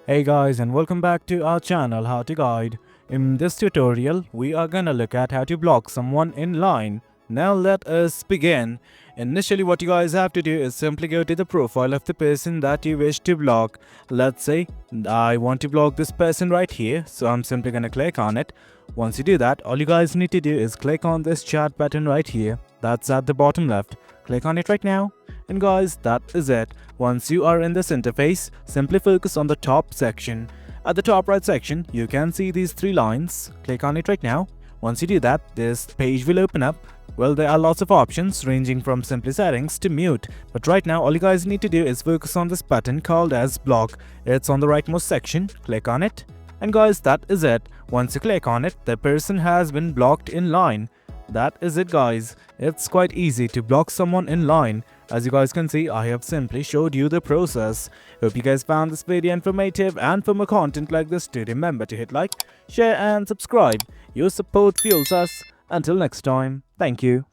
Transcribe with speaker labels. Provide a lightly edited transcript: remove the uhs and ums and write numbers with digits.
Speaker 1: Hey guys, and welcome back to our channel How to Guide. In this tutorial, we are gonna look at how to block someone in line. Now let us begin. Initially, what you guys have to do is simply go to the profile of the person that you wish to block. Let's say I want to block this person right here, so I'm simply gonna click on it. Once you do that, all you guys need to do is click on this chat button right here. That's at the bottom left. Click on it right now. And guys, that is it. Once you are in this interface, simply focus on the top section. At the top right section, you can see these three lines. Click on it right now. Once you do that, this page will open up. Well, there are lots of options ranging from simply settings to mute. But right now, all you guys need to do is focus on this button called as block. It's on the rightmost section. Click on it. And guys, that is it. Once you click on it, the person has been blocked in line. That is it, guys. It's quite easy to block someone in line. As you guys can see, I have simply showed you the process. Hope you guys found this video informative, and for more content like this, do remember to hit like, share and subscribe. Your support fuels us. Until next time, thank you.